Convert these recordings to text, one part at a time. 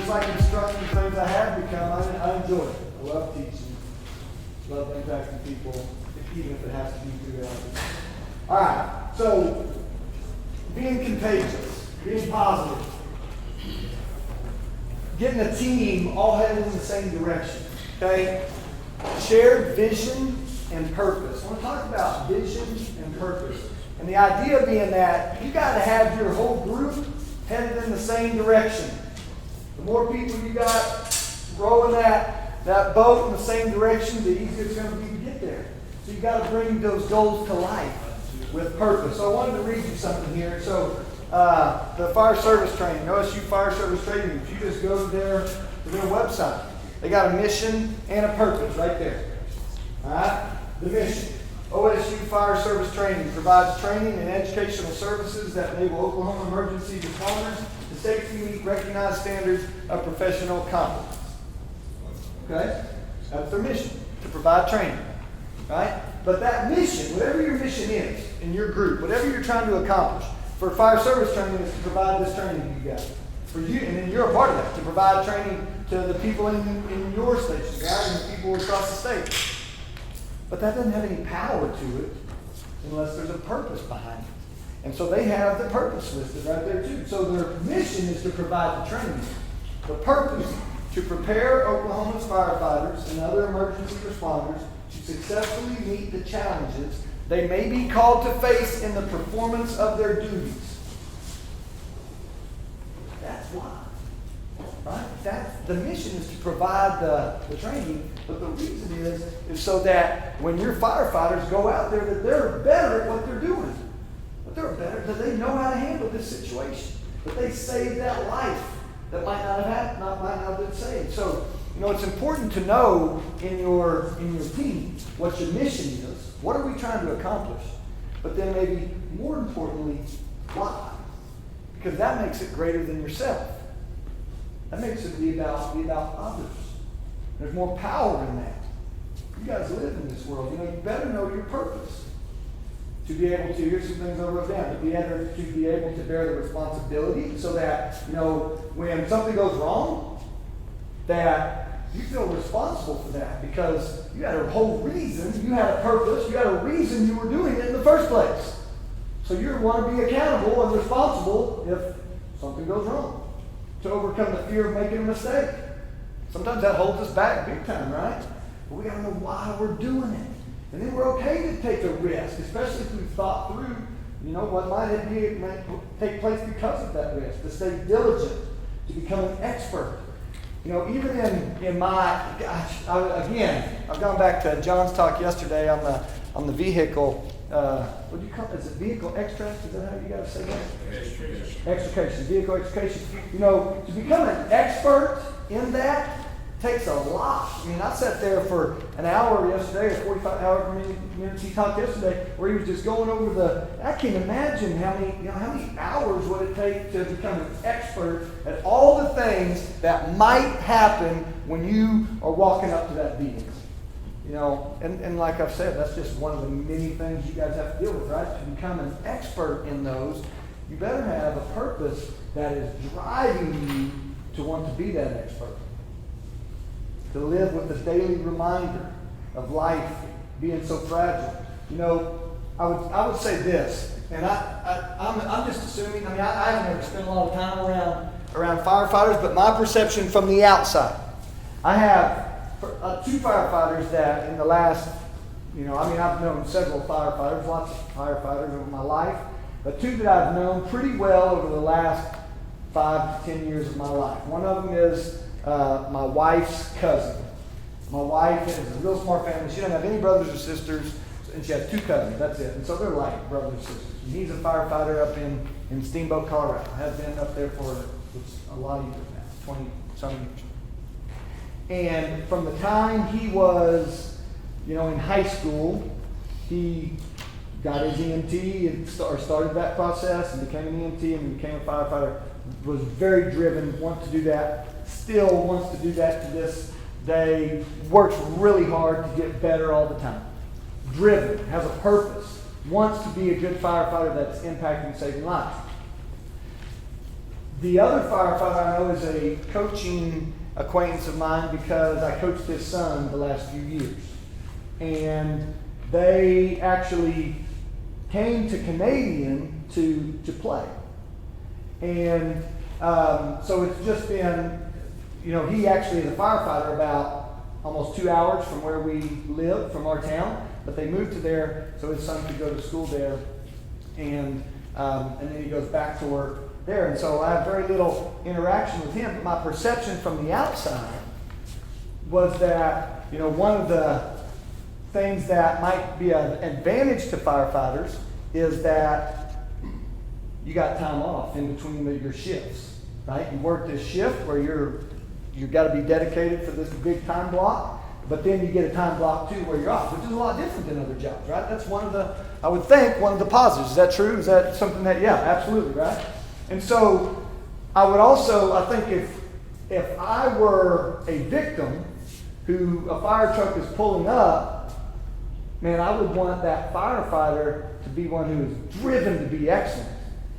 just like instructing things I have become, I enjoy it. I love teaching. Love impacting people, even if it has to be through others. All right, so being contagious, being positive, getting a team all headed in the same direction. Okay? Shared vision and purpose. I want to talk about vision and purpose. And the idea being that you got to have your whole group headed in the same direction. The more people you got rowing that boat in the same direction, the easier it's going to be to get there. So you got to bring those goals to life with purpose. So I wanted to read you something here. So the fire service training, OSU Fire Service Training, if you just go to their website, they got a mission and a purpose right there. All right? The mission. OSU Fire Service Training provides training and educational services that enable Oklahoma emergency responders to safely meet recognized standards of professional competence. Okay? That's their mission, to provide training. Right? But that mission, whatever your mission is in your group, whatever you're trying to accomplish, for fire service training is to provide this training to you guys. For you, and then you're a part of that, to provide training to the people in your station, right? And the people across the state. But that doesn't have any power to it unless there's a purpose behind it. And so they have the purpose listed right there too. So their mission is to provide the training. The purpose, to prepare Oklahoma's firefighters and other emergency responders to successfully meet the challenges they may be called to face in the performance of their duties. That's why. Right? The mission is to provide the training, but the reason is so that when your firefighters go out there, that they're better at what they're doing. That they're better, that they know how to handle this situation. That they saved that life that might not have happened, might not have been saved. So, it's important to know in your team what your mission is. What are we trying to accomplish? But then maybe more importantly, why? Because that makes it greater than yourself. That makes it be about others. There's more power in that. You guys live in this world. You better know your purpose. To be able to, here's some things I wrote down, to be able to bear the responsibility so that, when something goes wrong, that you feel responsible for that because you had a whole reason, you had a purpose, you had a reason you were doing it in the first place. So you want to be accountable and responsible if something goes wrong. To overcome the fear of making a mistake. Sometimes that holds us back big time, right? But we got to know why we're doing it. And then we're okay to take a risk, especially if we've thought through, what might take place because of that risk. To stay diligent, to become an expert. Even in my, I've gone back to John's talk yesterday on the vehicle. What do you call it? Is it vehicle extract? Is that how you guys say that? Extrication, vehicle extrication. To become an expert in that takes a lot. I sat there for an hour yesterday, or 45 however many minutes he talked yesterday, where he was just going over I can't imagine how many hours would it take to become an expert at all the things that might happen when you are walking up to that vehicle. And like I've said, that's just one of the many things you guys have to deal with, right? To become an expert in those, you better have a purpose that is driving you to want to be that expert. To live with the daily reminder of life being so fragile. I would say this, and I'm just assuming, I haven't ever spent a lot of time around firefighters, but my perception from the outside, I have two firefighters that in the last, I've known several firefighters, lots of firefighters over my life, but two that I've known pretty well over the last 5 to 10 years of my life. One of them is my wife's cousin. My wife has a real smart family. She doesn't have any brothers or sisters, and she has 2 cousins. That's it. And so they're like brothers and sisters. And he's a firefighter up in Steamboat, Colorado. Has been up there for a lot of years now, 20-some years. And from the time he was, in high school, he got his EMT and started that process and became an EMT and became a firefighter. Was very driven, wants to do that, still wants to do that to this day, works really hard to get better all the time. Driven, has a purpose, wants to be a good firefighter that's impacting saving lives. The other firefighter I know is a coaching acquaintance of mine because I coached his son the last few years. And they actually came to Canadian to play. And so it's just been, he actually is a firefighter about almost 2 hours from where we live, from our town. But they moved to there so his son could go to school there. And then he goes back to work there. And so I have very little interaction with him. But my perception from the outside was that, one of the things that might be an advantage to firefighters is that you got time off in between your shifts, right? You work this shift where you've got to be dedicated for this big time block, but then you get a time block too where you're off, which is a lot different than other jobs, right? That's one of the positives. Is that true? Is that something that, yeah, absolutely, right? And so I would also, I think if I were a victim who a fire truck is pulling up, man, I would want that firefighter to be one who is driven to be excellent,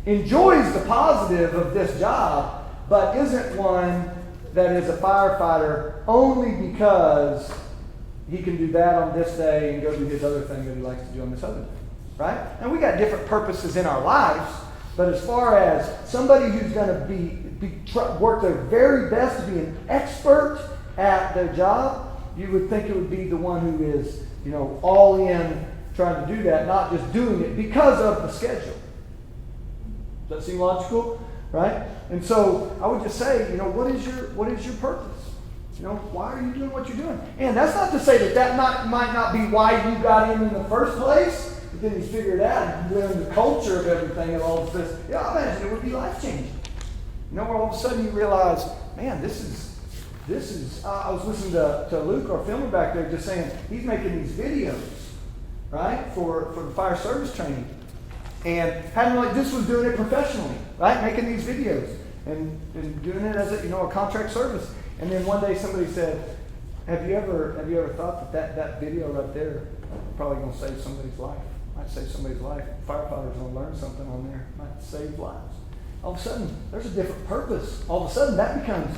enjoys the positive of this job, but isn't one that is a firefighter only because he can do that on this day and go do his other thing that he likes to do on this other day, right? And we got different purposes in our lives, but as far as somebody who's going to work their very best to be an expert at their job, you would think it would be the one who is all in trying to do that, not just doing it because of the schedule. Does that seem logical? Right? And so I would just say, what is your purpose? Why are you doing what you're doing? And that's not to say that might not be why you got in the first place, but then you figure it out and you learn the culture of everything and all of this. Yeah, I imagine it would be life-changing. Where all of a sudden you realize, man, this is, I was listening to Luke, our filmer back there, just saying he's making these videos, right, for the fire service training. And this was doing it professionally, right, making these videos and doing it as a contract service. And then one day somebody said, have you ever thought that video right there probably going to save somebody's life? Might save somebody's life. Firefighters going to learn something on there. Might save lives. All of a sudden, there's a different purpose. All of a sudden, that becomes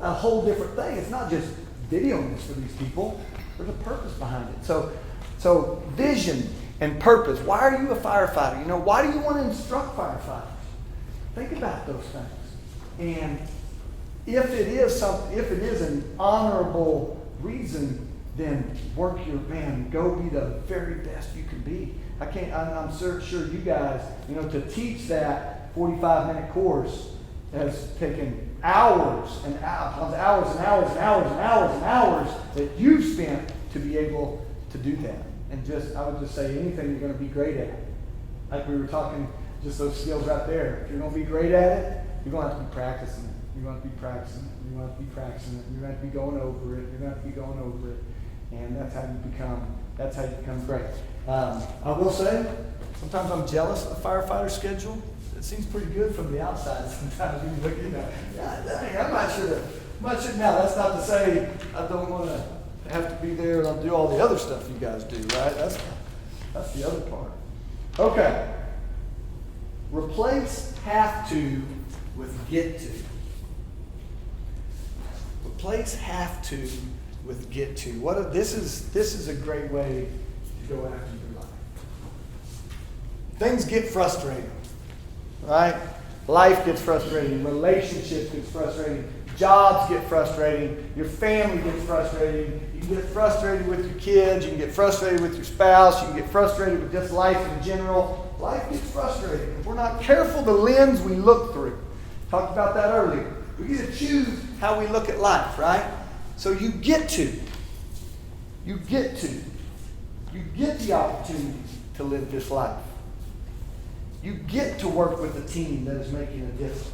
a whole different thing. It's not just videoing this for these people. There's a purpose behind it. So vision and purpose. Why are you a firefighter? Why do you want to instruct firefighters? Think about those things. And if it is an honorable reason, then go be the very best you can be. I'm sure you guys, to teach that 45-minute course has taken hours and hours and hours and hours and hours and hours that you've spent to be able to do that. And I would just say anything you're going to be great at. Like we were talking, just those skills right there. If you're going to be great at it, you're going to have to be practicing it. You're going to be practicing it. You're going to have to be practicing it. You're going to have to be going over it. You're going to have to be going over it. And that's how you become great. I will say, sometimes I'm jealous of the firefighter schedule. It seems pretty good from the outside sometimes. You look, I might should. Now, that's not to say I don't want to have to be there and do all the other stuff you guys do, right? That's the other part. Okay. Replace have to with get to. Replace have to with get to. This is a great way to go after your life. Things get frustrating, right? Life gets frustrating. Relationships get frustrating. Jobs get frustrating. Your family gets frustrating. You can get frustrated with your kids. You can get frustrated with your spouse. You can get frustrated with just life in general. Life gets frustrating. If we're not careful, the lens we look through. Talked about that earlier. We get to choose how we look at life, right? So you get the opportunity to live this life. You get to work with a team that is making a difference.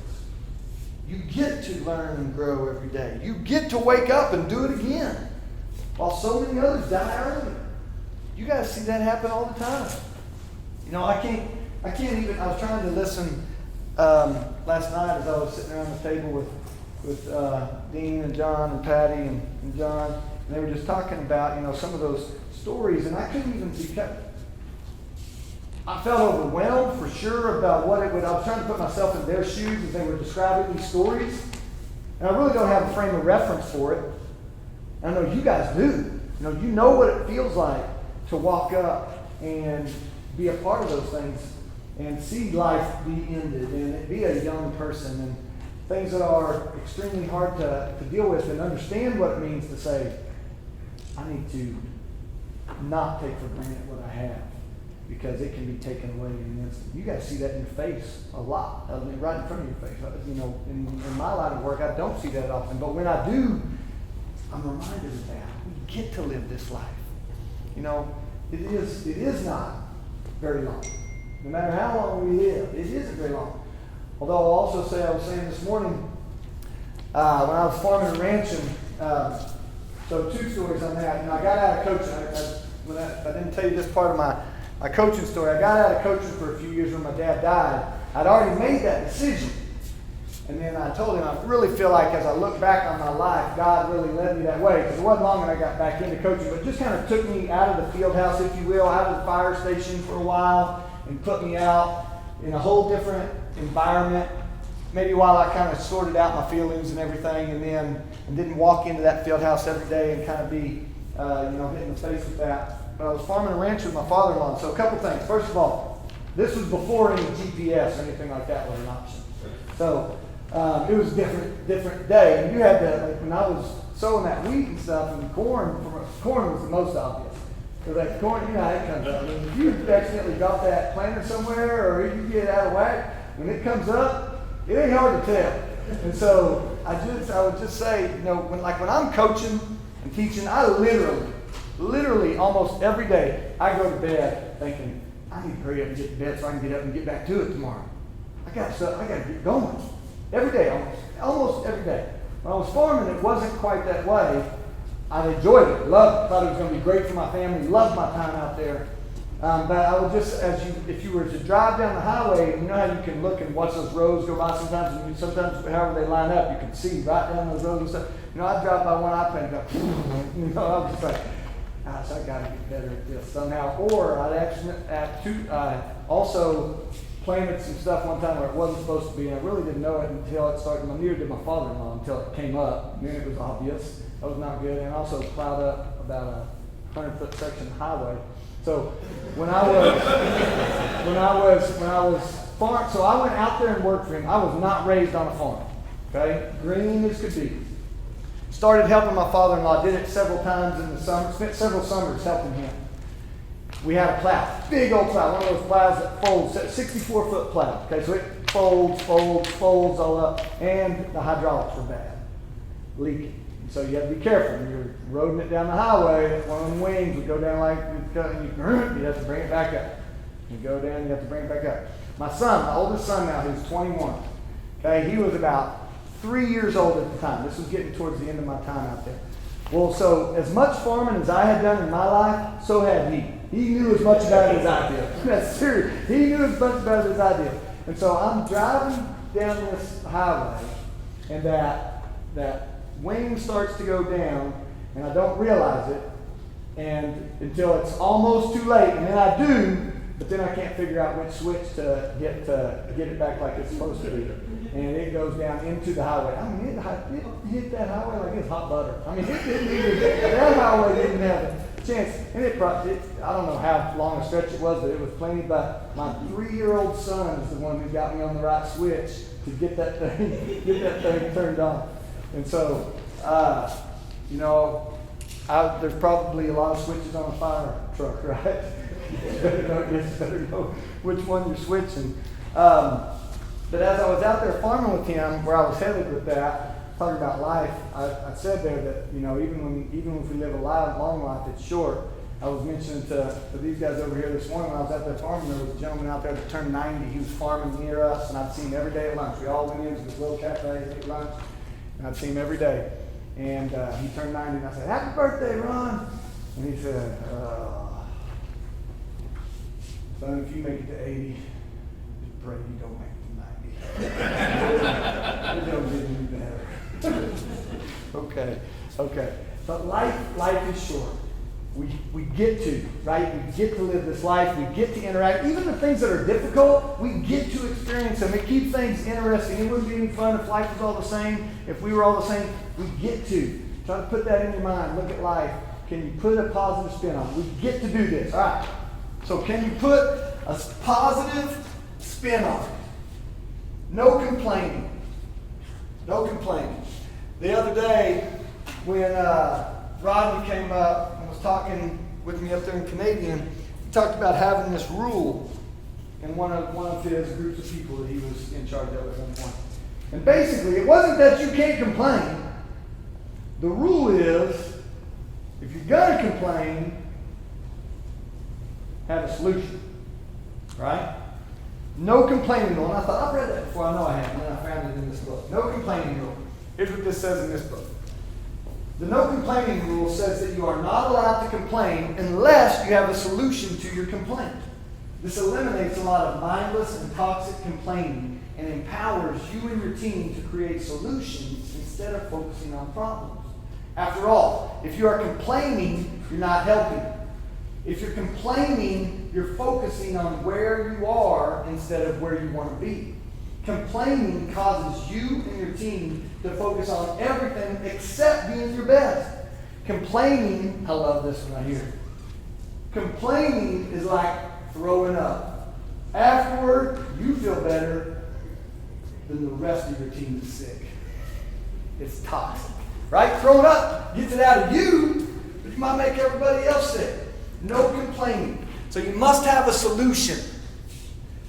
You get to learn and grow every day. You get to wake up and do it again, while so many others die early. You guys see that happen all the time. I can't even. I was trying to listen last night as I was sitting around the table with Dean and John and Patty and John, and they were just talking about some of those stories, and I couldn't even be kept. I felt overwhelmed for sure about what it would. I was trying to put myself in their shoes as they were describing these stories. And I really don't have a frame of reference for it. I know you guys do. You know what it feels like to walk up and be a part of those things and see life be ended and be a young person and things that are extremely hard to deal with, and understand what it means to say, I need to not take for granted what I have, because it can be taken away in an instant. You guys see that in your face a lot. I mean, right in front of your face. In my line of work, I don't see that often. But when I do, I'm reminded of that. We get to live this life. It is not very long. No matter how long we live, it isn't very long. Although I'll also say, I was saying this morning, when I was farming and ranching, so 2 stories on that. I got out of coaching. I didn't tell you this part of my coaching story. I got out of coaching for a few years when my dad died. I'd already made that decision. And then I told him, I really feel like as I look back on my life, God really led me that way. Because it wasn't long when I got back into coaching, but it just kind of took me out of the field house, if you will, out of the fire station for a while, and put me out in a whole different environment. Maybe while I kind of sorted out my feelings and everything, and didn't walk into that field house every day and kind of be, hit in the face with that. But I was farming a ranch with my father-in-law. So a couple things. First of all, this was before any GPS or anything like that was an option. So it was a different day. And you had to, when I was sowing that wheat and stuff, and corn was the most obvious. Because that corn, how it comes up. I mean, if you accidentally got that planter somewhere, or you get it out of whack, when it comes up, it ain't hard to tell. And so I would just say, when I'm coaching and teaching, I literally almost every day, I go to bed thinking, I need to hurry up and get to bed so I can get up and get back to it tomorrow. I got to get going. Every day, almost every day. When I was farming, it wasn't quite that way. I enjoyed it, loved it, thought it was going to be great for my family, loved my time out there. But I would just, if you were to drive down the highway, you know how you can look and watch those roads go by sometimes, and sometimes however they line up, you can see right down those roads and stuff. I'd drive by one iPad and go, I was just like, gosh, I got to get better at this somehow. Or I also planted some stuff one time where it wasn't supposed to be, and I really didn't know it until it started. Neither did my father-in-law until it came up, and then it was obvious. That was not good. And also plowed up about a 100-foot section of highway. So when I went out there and worked for him. I was not raised on a farm. Okay, green as could be. Started helping my father-in-law. Did it several times in the summer. Spent several summers helping him. We had a plow, big old plow, one of those plows that folds, 64-foot plow. Okay, so it folds all up, and the hydraulics were bad, leaking. So you have to be careful. When you're roading it down the highway, one of the wings would go down like, you have to bring it back up. You go down, you have to bring it back up. My oldest son now, who's 21, okay, he was about 3 years old at the time. This was getting towards the end of my time out there. Well, so as much farming as I had done in my life, so had he. He knew as much about it as I did. That's serious. He knew as much about it as I did. And so I'm driving down this highway, and that wing starts to go down, and I don't realize it, and until it's almost too late, and then I do, but then I can't figure out which switch to get it back like it's supposed to be. And it goes down into the highway. I mean, it hit that highway like it's hot butter. I mean, that highway didn't have a chance. And I don't know how long a stretch it was, but it was plenty. But my 3-year-old son is the one who got me on the right switch to get that thing turned on. And so, there's probably a lot of switches on a fire truck, right? You better know which one you're switching. But as I was out there farming with him, where I was headed with that, talking about life, I said there that, even if we live a long life, it's short. I was mentioning to these guys over here this morning when I was out there farming, there was a gentleman out there that turned 90. He was farming near us, and I'd see him every day at lunch. We all went into this little cafe, ate lunch, and I'd see him every day. And he turned 90, and I said, "Happy birthday, Ron." And he said, "Son, if you make it to 80, just pray you don't make it to 90. It don't get any better." Okay. But life is short. We get to, right? We get to live this life. We get to interact. Even the things that are difficult, we get to experience them. It keeps things interesting. It wouldn't be any fun if life was all the same, if we were all the same. We get to. Try to put that in your mind. Look at life. Can you put a positive spin on it? We get to do this. All right. So can you put a positive spin on it? No complaining. No complaining. The other day, when Rodney came up and was talking with me up there in Canadian, he talked about having this rule in one of his groups of people that he was in charge of at one point. And basically, it wasn't that you can't complain. The rule is, if you're going to complain, have a solution. Right? No complaining rule. And I thought, I've read that before. I know I have. And then I found it in this book. No complaining rule. Here's what this says in this book. The no complaining rule says that you are not allowed to complain unless you have a solution to your complaint. This eliminates a lot of mindless and toxic complaining and empowers you and your team to create solutions instead of focusing on problems. After all, if you are complaining, you're not helping. If you're complaining, you're focusing on where you are instead of where you want to be. Complaining causes you and your team to focus on everything except being your best. Complaining, I love this one right here. Complaining is like throwing up. Afterward, you feel better than the rest of your team is sick. It's toxic. Right? Throwing up gets it out of you, but you might make everybody else sick. No complaining. So you must have a solution.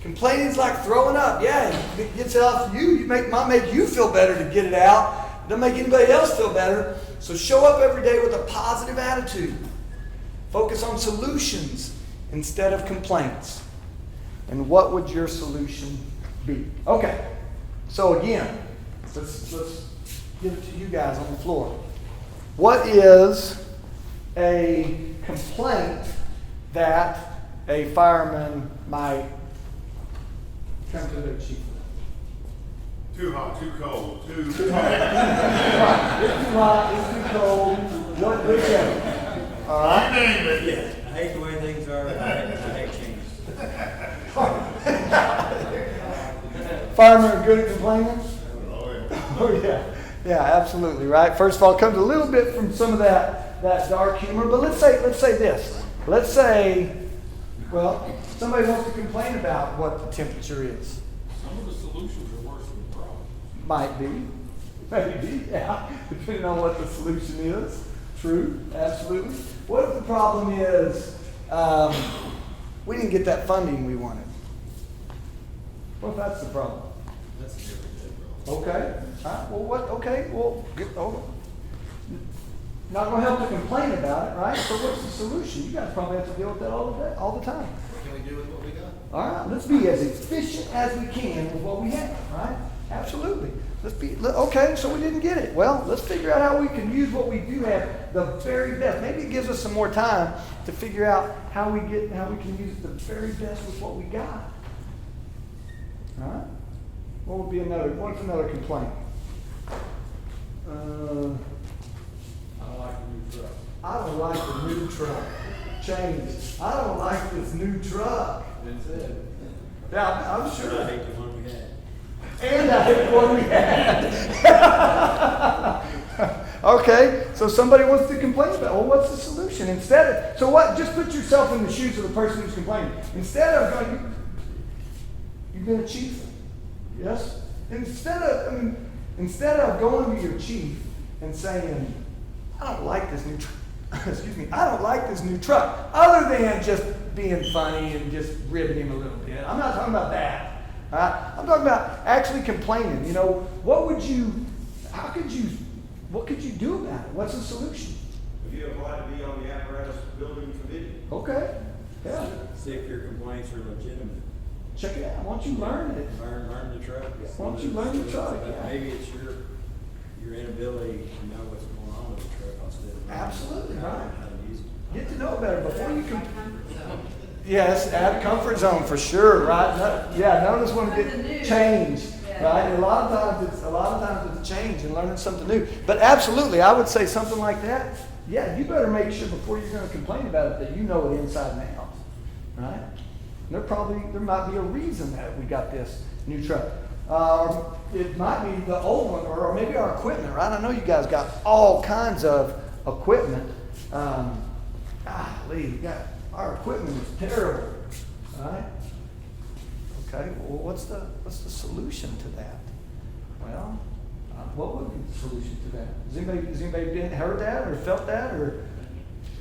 Complaining is like throwing up. Yeah, it gets it off you. Might make you feel better to get it out. It doesn't make anybody else feel better. So show up every day with a positive attitude. Focus on solutions instead of complaints. And what would your solution be? Okay. So again, let's give it to you guys on the floor. What is a complaint that a fireman might come to their chief with? Too hot, too cold, too hot. It's too hot, it's too cold. Whichever. All right. You name it. Yeah, I hate the way things are. I hate changes. Firemen are good at complaining? Oh, yeah. Oh, yeah. Yeah, absolutely, right? First of all, it comes a little bit from some of that dark humor, but let's say this. Let's say, well, somebody wants to complain about what the temperature is. Some of the solutions are worse than the problem. Might be. Maybe, yeah. Depending on what the solution is. True, absolutely. What if the problem is we didn't get that funding we wanted? What if that's the problem? That's a different problem. Okay. Well, what? Okay. Well, not going to help to complain about it, right? So what's the solution? You guys probably have to deal with that all the time. What can we do with what we got? All right. Let's be as efficient as we can with what we have, right? Absolutely. Okay. So we didn't get it. Well, let's figure out how we can use what we do have the very best. Maybe it gives us some more time to figure out how we can use it the very best with what we got. All right. What's another complaint? I don't like the new truck. I don't like the new truck. Change. I don't like this new truck. That's it. Yeah, I'm sure. I hate the one we had. And I hate the one we had. Okay, so somebody wants to complain about, well, what's the solution? Just put yourself in the shoes of the person who's complaining. Instead of going, you've been a chief. Yes? Instead of going to your chief and saying, I don't like this new truck. I don't like this new truck. Other than just being funny and just ribbing him a little bit. I'm not talking about that. All right? I'm talking about actually complaining. You know, what could you do about it? What's the solution? If you apply to be on the apparatus building committee. Okay. Yeah. See if your complaints are legitimate. Check it out. Why don't you learn it? Learn the truck. Why don't you learn the truck? Yeah. Maybe it's your inability to know what's going on with the truck instead of Absolutely, how right. to use it. Get to know better before you can. Yes, add comfort zone for sure, right? None of us want to get change. Right? And a lot of times it's change and learning something new. But absolutely, I would say something like that. Yeah, you better make sure before you're going to complain about it that you know it inside and out. Right? There might be a reason that we got this new truck. It might be the old one, or maybe our equipment, right? I know you guys got all kinds of equipment. Our equipment is terrible, right? Okay, well, what's the solution to that? Well, what would be the solution to that? Has anybody heard that or felt that or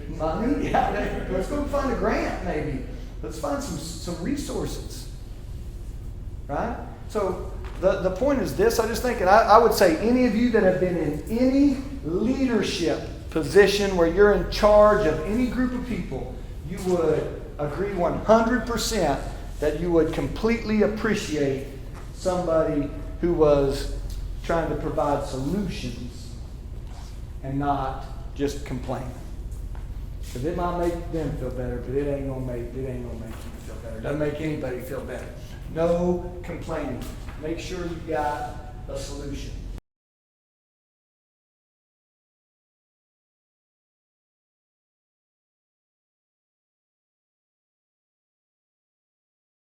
money? Yeah, let's go find a grant maybe. Let's find some resources, right? So the point is this. I just think, and I would say any of you that have been in any leadership position where you're in charge of any group of people, you would agree 100% that you would completely appreciate somebody who was trying to provide solutions and not just complaining. Because it might make them feel better, but it ain't gonna make you feel better. It doesn't make anybody feel better. No complaining. Make sure you got a solution.